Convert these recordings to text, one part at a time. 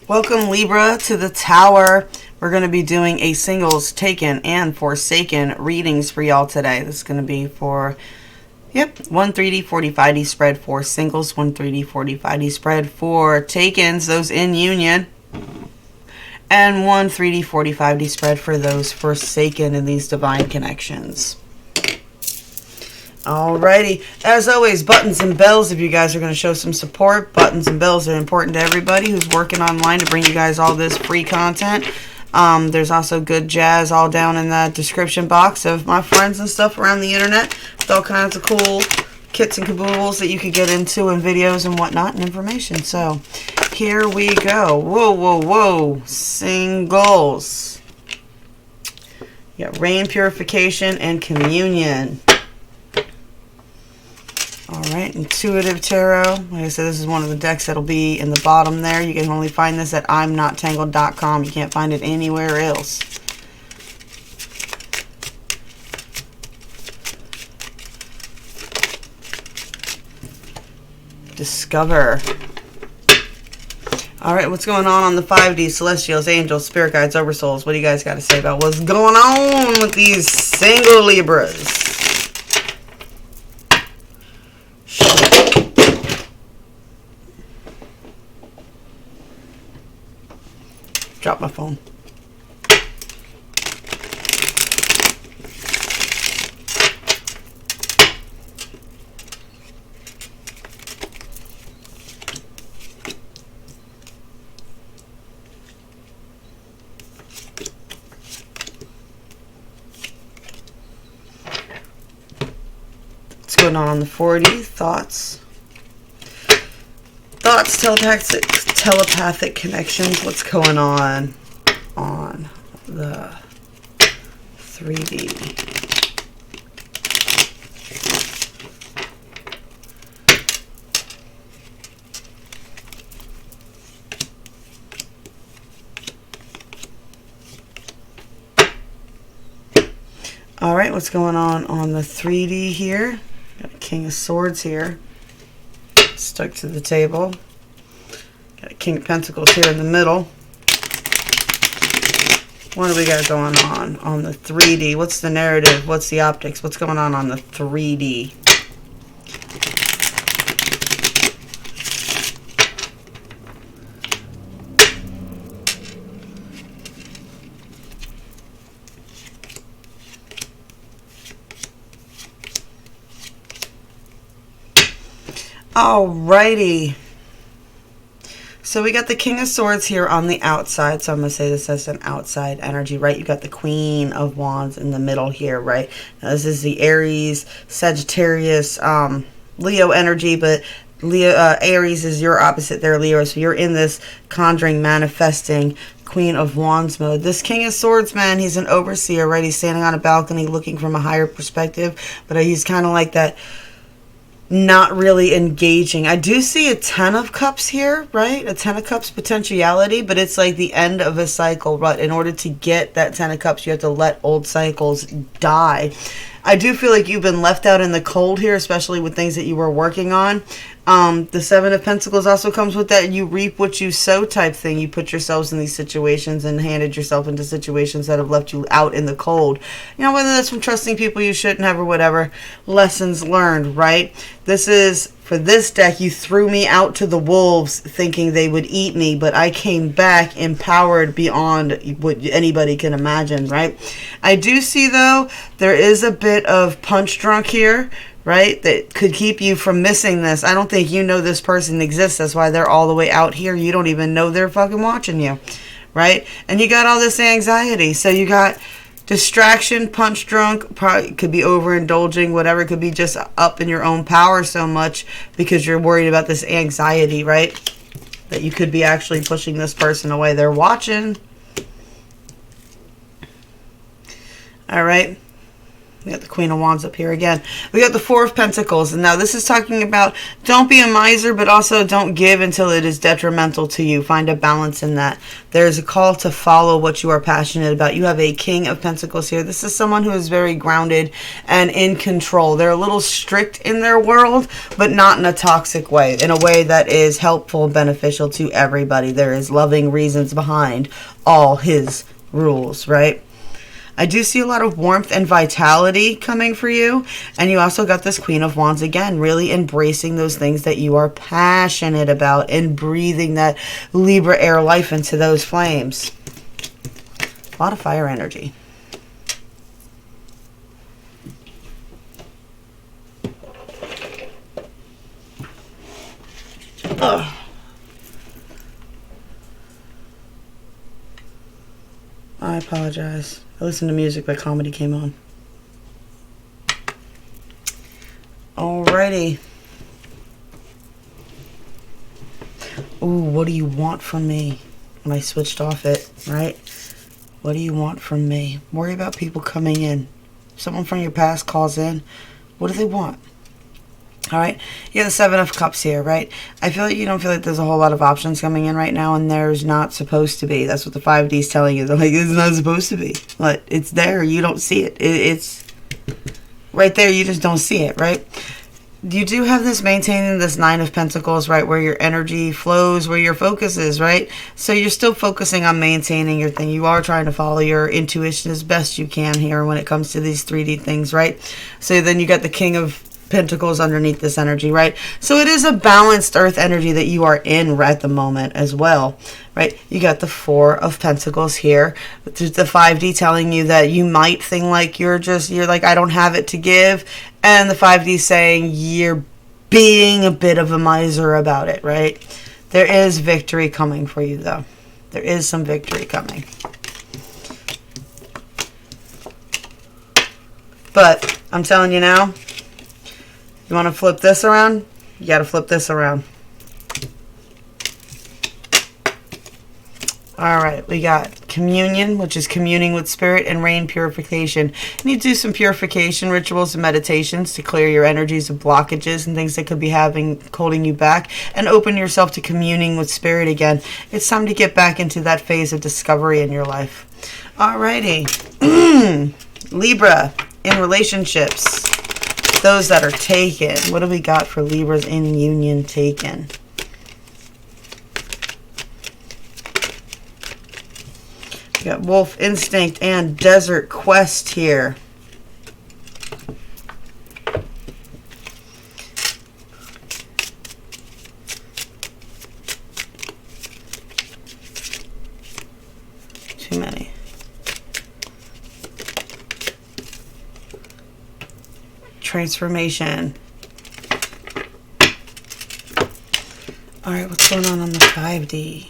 Welcome, Libra, to the Tower. We're going to be doing a singles, taken, and forsaken readings for y'all today. This is going to be for, one 3D 45D spread for singles, one 3D 45D spread for takens, those in union, and one 3D 45D spread for those forsaken in these divine connections. Alrighty, as always, buttons and bells if you guys are going to show some support. Buttons and bells are important to everybody who's working online to bring you guys all this free content. There's also good jazz all down in the description box of my friends and stuff around the internet with all kinds of cool kits and caboodles that you could get into and videos and whatnot and information. So here we go. Whoa, whoa, whoa. Singles. You got rain purification and communion. Alright, Intuitive Tarot. Like I said, this is one of the decks that'll be in the bottom there. You can only find this at imnottangled.com. You can't find it anywhere else. Discover. Alright, what's going on the 5D? Celestials, angels, spirit guides, oversouls. What do you guys got to say about what's going on with these single Libras? Drop my phone. What's going on the 4D? Thoughts. Thoughts, telepathic connections. What's going on the 3D? All right, what's going on the 3D here? Got a King of Swords here. Stuck to the table. Got a King of Pentacles here in the middle. What do we got going on the 3D? What's the narrative? What's the optics? What's going on the 3D? Alrighty. So we got the King of Swords here on the outside. So I'm going to say this as an outside energy, right? You got the Queen of Wands in the middle here, right? Now this is the Aries, Sagittarius, Leo energy, but Aries is your opposite there, Leo. So you're in this conjuring, manifesting Queen of Wands mode. This King of Swords, man, he's an overseer, right? He's standing on a balcony looking from a higher perspective, but he's kind of like that, not really engaging. I do see a 10 of Cups here, right? A 10 of Cups potentiality, but it's like the end of a cycle, right? In order to get that 10 of Cups, you have to let old cycles die. I do feel like you've been left out in the cold here, especially with things that you were working on. The 7 of Pentacles also comes with that you reap what you sow type thing. You put yourselves in these situations and handed yourself into situations that have left you out in the cold. You know, whether that's from trusting people you shouldn't have or whatever. Lessons learned, right? This is, for this deck, you threw me out to the wolves thinking they would eat me, but I came back empowered beyond what anybody can imagine, right? I do see, though, there is a bit of punch drunk here, right, that could keep you from missing this. I don't think you know this person exists. That's why they're all the way out here. You don't even know they're fucking watching you, right? And you got all this anxiety. So you got distraction, punch drunk, probably could be overindulging, whatever. It could be just up in your own power so much because you're worried about this anxiety, right? That you could be actually pushing this person away. They're watching. All right. We got the Queen of Wands up here again. We got the Four of Pentacles. And now this is talking about don't be a miser, but also don't give until it is detrimental to you. Find a balance in that. There's a call to follow what you are passionate about. You have a King of Pentacles here. This is someone who is very grounded and in control. They're a little strict in their world, but not in a toxic way. In a way that is helpful and beneficial to everybody. There is loving reasons behind all his rules, right? I do see a lot of warmth and vitality coming for you. And you also got this Queen of Wands again, really embracing those things that you are passionate about and breathing that Libra air life into those flames. A lot of fire energy. Ugh. I apologize. I listened to music, but comedy came on. Alrighty. Ooh, what do you want from me? When I switched off it, right? What do you want from me? Worry about people coming in. If someone from your past calls in, what do they want? Alright, you have the Seven of Cups here, right? I feel like you don't feel like there's a whole lot of options coming in right now, and there's not supposed to be. That's what the 5D is telling you. They're like, it's not supposed to be. But it's there. You don't see it. It's right there. You just don't see it, right? You do have this maintaining this Nine of Pentacles, right? Where your energy flows, where your focus is, right? So you're still focusing on maintaining your thing. You are trying to follow your intuition as best you can here when it comes to these 3D things, right? So then you got the King of Pentacles underneath this energy, right? So it is a balanced earth energy that you are in at the moment as well, right? You got the Four of Pentacles here. There's the 5D telling you that you might think like you're like, I don't have it to give. And the 5D saying you're being a bit of a miser about it, right? There is victory coming for you, though. There is some victory coming. But I'm telling you now, you want to flip this around? You got to flip this around. All right, we got communion, which is communing with spirit, and rain purification. You need to do some purification rituals and meditations to clear your energies of blockages and things that could be holding you back, and open yourself to communing with spirit again. It's time to get back into that phase of discovery in your life. All righty. Libra, in relationships. Those that are taken. What do we got for Libras in union taken? We got Wolf Instinct and Desert Quest here. Too many. Transformation. All right, what's going on the 5D?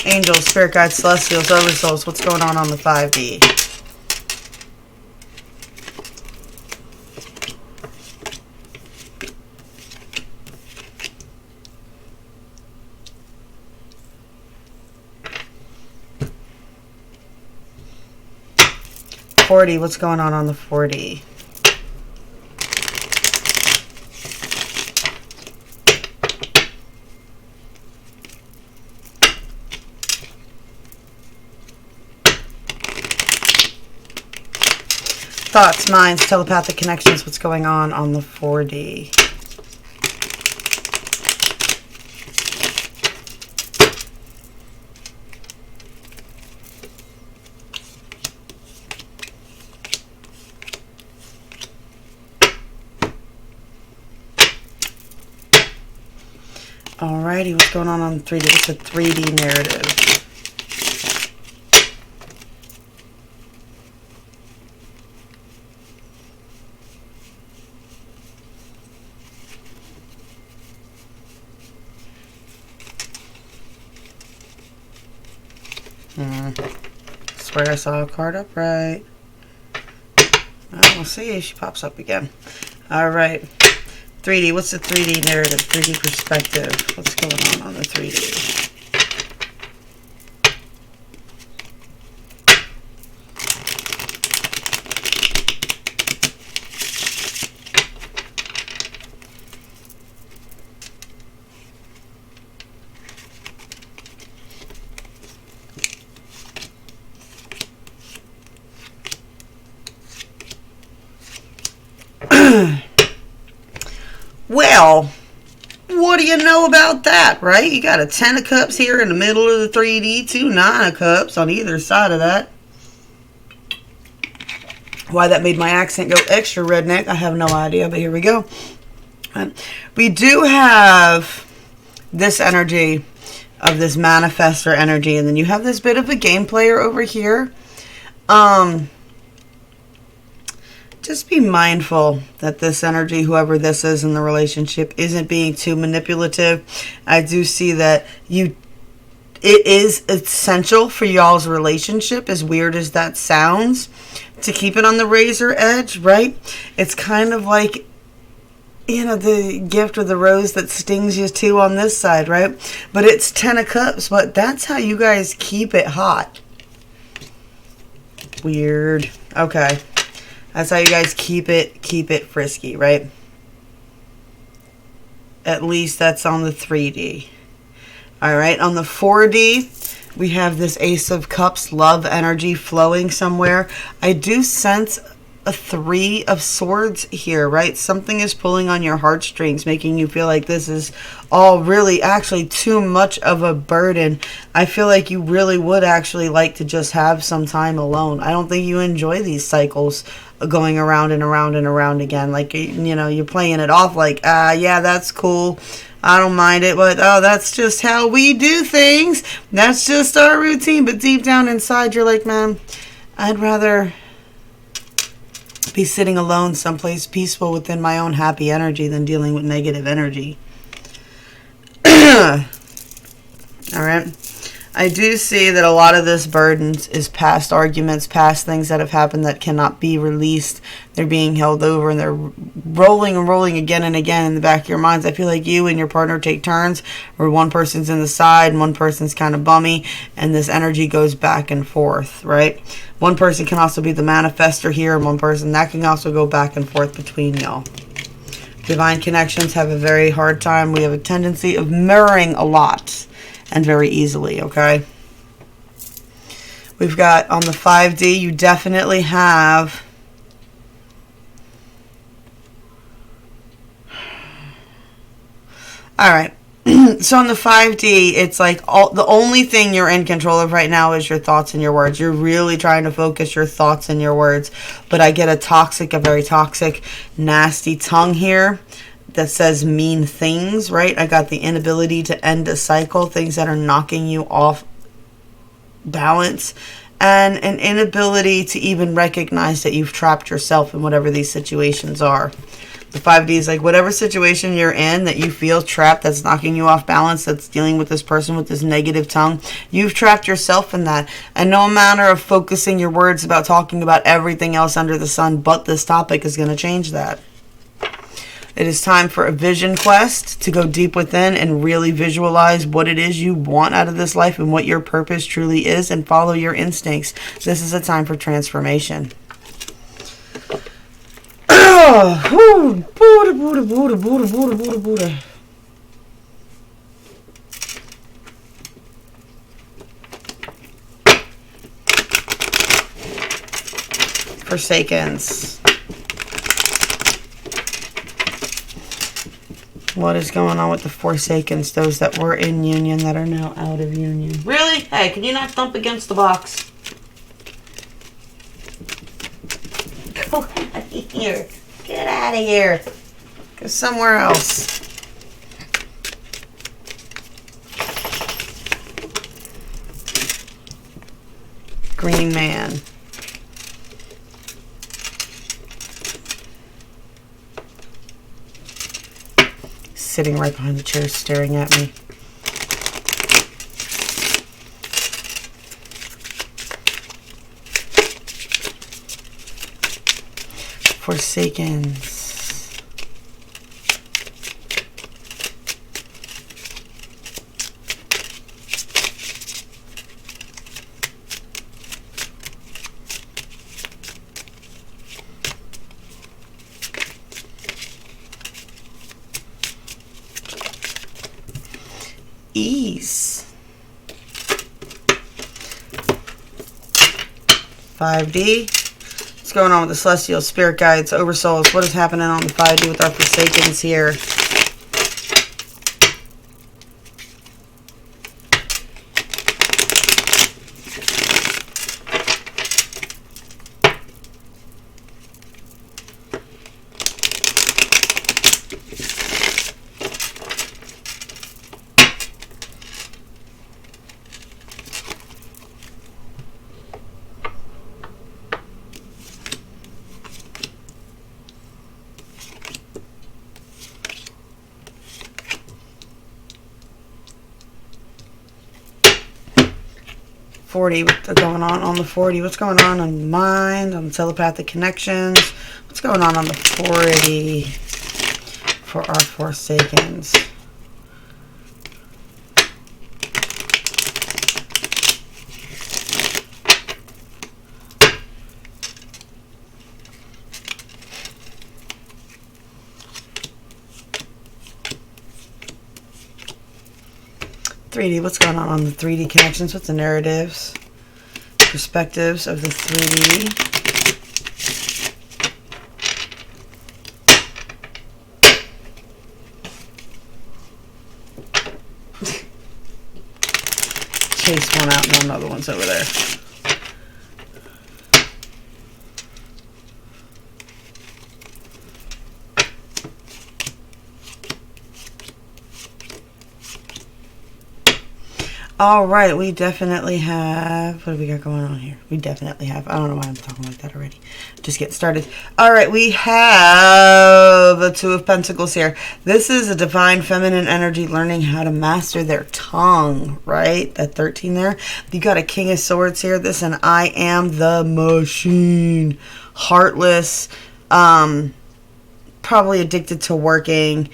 Angels, spirit guides, celestials, oversouls. What's going on the 5D? What's going on the 40? Thoughts, minds, telepathic connections. What's going on the 4D? Alrighty, what's going on the 3D? It's a 3D narrative. Swear I saw a card upright. We'll see if she pops up again. Alright. 3D, what's the 3D narrative, 3D perspective? What's going on the 3D? Well, what do you know about that, right? You got a 10 of cups here in the middle of the 3D, 2 9 of cups on either side of that. Why that made my accent go extra redneck, I have no idea, but here we go. We do have this energy of this manifestor energy, and then you have this bit of a game player over here. Just be mindful that this energy, whoever this is in the relationship, isn't being too manipulative. I do see that it is essential for y'all's relationship, as weird as that sounds, to keep it on the razor edge, right? It's kind of like, you know, the gift of the rose that stings you too on this side, right? But it's 10 of cups, but that's how you guys keep it hot. Weird. Okay. That's how you guys keep it frisky, right? At least that's on the 3D. All right, on the 4D, we have this Ace of Cups, love energy flowing somewhere. I do sense a 3 of Swords here, right? Something is pulling on your heartstrings, making you feel like this is all really actually too much of a burden. I feel like you really would actually like to just have some time alone. I don't think you enjoy these cycles going around and around and around again. Like, you know, you're playing it off like, yeah, that's cool. I don't mind it, but oh, that's just how we do things. That's just our routine. But deep down inside, you're like, man, I'd rather be sitting alone someplace peaceful within my own happy energy than dealing with negative energy. All right. I do see that a lot of this burden is past arguments, past things that have happened that cannot be released. They're being held over and they're rolling and rolling again and again in the back of your minds. I feel like you and your partner take turns where one person's in the side and one person's kind of bummy, and this energy goes back and forth, right? One person can also be the manifestor here, and one person that can also go back and forth between y'all. Divine connections have a very hard time. We have a tendency of mirroring a lot. And very easily, okay? We've got on the 5D, you definitely have all right. So on the 5D, it's like the only thing you're in control of right now is your thoughts and your words. You're really trying to focus your thoughts and your words. But I get a very toxic, nasty tongue here that says mean things, right? I got the inability to end a cycle, things that are knocking you off balance, and an inability to even recognize that you've trapped yourself in whatever these situations are. The 5D is like whatever situation you're in that you feel trapped, that's knocking you off balance, that's dealing with this person with this negative tongue, you've trapped yourself in that. And no matter of focusing your words about talking about everything else under the sun but this topic is going to change that. It is time for a vision quest to go deep within and really visualize what it is you want out of this life and what your purpose truly is, and follow your instincts. This is a time for transformation. Forsakens. What is going on with the Forsakens? Those that were in union that are now out of union. Really? Hey, can you not thump against the box? Go out of here. Get out of here. Go somewhere else. Green man. Sitting right behind the chair staring at me. Forsakens. ease. 5D. What's going on with the celestial spirit guides, oversouls? What is happening on the 5D with our Forsakens here? What's going on the 40? What's going on the mind, on the telepathic connections? What's going on the 40 for our Forsakens? What's going on the 3D connections? What's the narratives, perspectives of the 3D? Chase one out and another one's over there. All right, we definitely have, what do we got going on here? We definitely have, I don't know why I'm talking like that already. Just get started. All right, we have a 2 of Pentacles here. This is a divine feminine energy learning how to master their tongue, right? That 13 there. You got a King of Swords here. This and I am the machine. Heartless, probably addicted to working.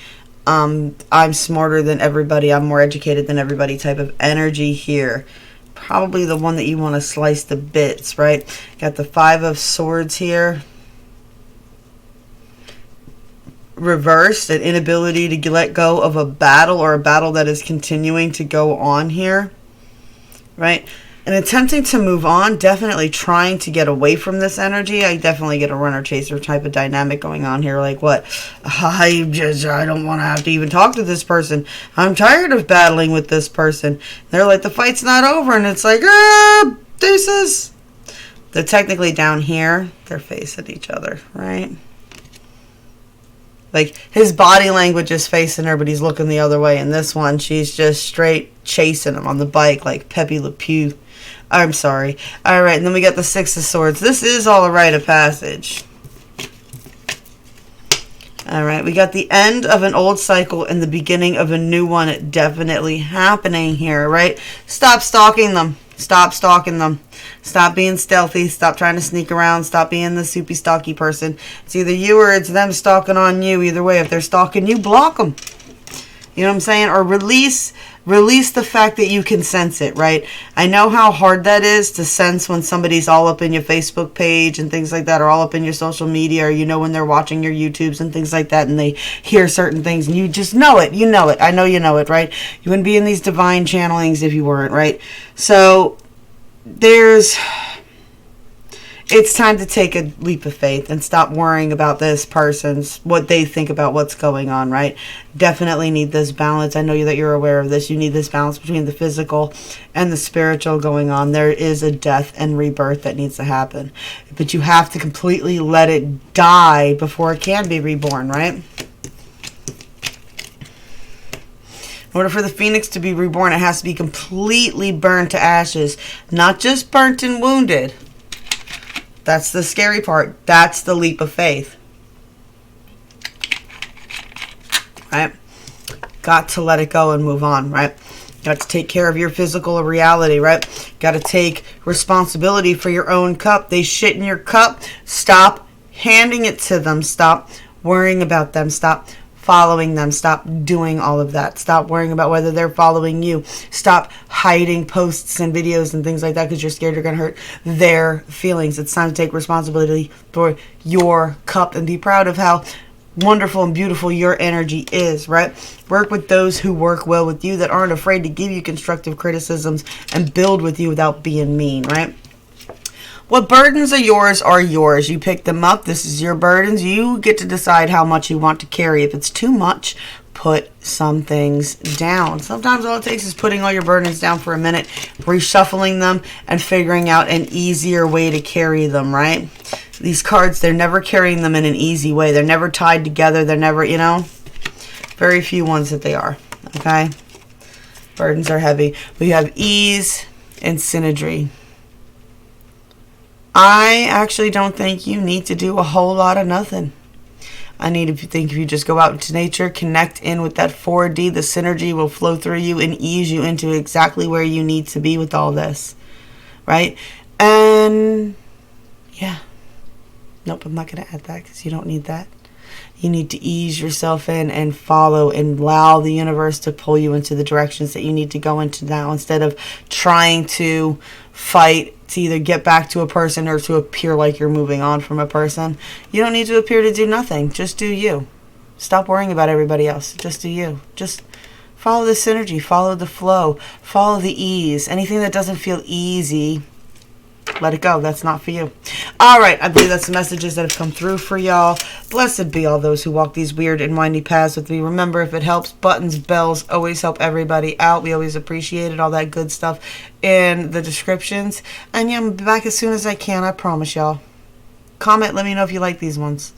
I'm smarter than everybody, I'm more educated than everybody type of energy here. Probably the one that you want to slice to bits, right? Got the 5 of Swords here. Reversed, an inability to let go of a battle, or a battle that is continuing to go on here, right? And attempting to move on, definitely trying to get away from this energy. I definitely get a runner-chaser type of dynamic going on here. Like, what? I don't want to have to even talk to this person. I'm tired of battling with this person. They're like, the fight's not over. And it's like, deuces. They're technically down here. They're facing each other, right? Like, his body language is facing her, but he's looking the other way. And this one, she's just straight chasing him on the bike like Pepe Le Pew. I'm sorry. All right, and then we got the 6 of Swords. This is all a rite of passage. All right, we got the end of an old cycle and the beginning of a new one definitely happening here, right? Stop stalking them. Stop stalking them. Stop being stealthy. Stop trying to sneak around. Stop being the soupy stalky person. It's either you or it's them stalking on you. Either way, if they're stalking you, block them. You know what I'm saying? Or release the fact that you can sense it, right? I know how hard that is to sense when somebody's all up in your Facebook page and things like that, or all up in your social media, or you know when they're watching your YouTubes and things like that, and they hear certain things, and you just know it. You know it. I know you know it, right? You wouldn't be in these divine channelings if you weren't, right? So it's time to take a leap of faith and stop worrying about this person's, what they think about what's going on, right? Definitely need this balance. I know that you're aware of this. You need this balance between the physical and the spiritual going on. There is a death and rebirth that needs to happen. But you have to completely let it die before it can be reborn, right? In order for the phoenix to be reborn, it has to be completely burned to ashes. Not just burnt and wounded. That's the scary part. That's the leap of faith. Right? Got to let it go and move on, right? Got to take care of your physical reality, right? Got to take responsibility for your own cup. They shit in your cup. Stop handing it to them. Stop worrying about them. Stop following them. Stop doing all of that. Stop worrying about whether they're following you. Stop hiding posts and videos and things like that because you're scared you're going to hurt their feelings. It's time to take responsibility for your cup and be proud of how wonderful and beautiful your energy is, right? Work with those who work well with you, that aren't afraid to give you constructive criticisms and build with you without being mean, right? What burdens are yours are yours. You pick them up. This is your burdens. You get to decide how much you want to carry. If it's too much, put some things down. Sometimes all it takes is putting all your burdens down for a minute, reshuffling them, and figuring out an easier way to carry them, right? These cards, they're never carrying them in an easy way. They're never tied together. They're never, you know, very few ones that they are, okay? Burdens are heavy. We have ease and synergy. I actually don't think you need to do a whole lot of nothing. I need to think if you just go out into nature, connect in with that 4D, the synergy will flow through you and ease you into exactly where you need to be with all this, right? And yeah, nope, I'm not going to add that because you don't need that. You need to ease yourself in and follow and allow the universe to pull you into the directions that you need to go into now, instead of trying to fight to either get back to a person or to appear like you're moving on from a person. You don't need to appear to do nothing. Just do you. Stop worrying about everybody else. Just do you. Just follow the synergy. Follow the flow. Follow the ease. Anything that doesn't feel easy, let it go. That's not for you. All right. I believe that's the messages that have come through for y'all. Blessed be all those who walk these weird and windy paths with me. Remember, if it helps, buttons, bells always help everybody out. We always appreciate it. All that good stuff in the descriptions. And yeah, I'm back as soon as I can. I promise y'all. Comment. Let me know if you like these ones.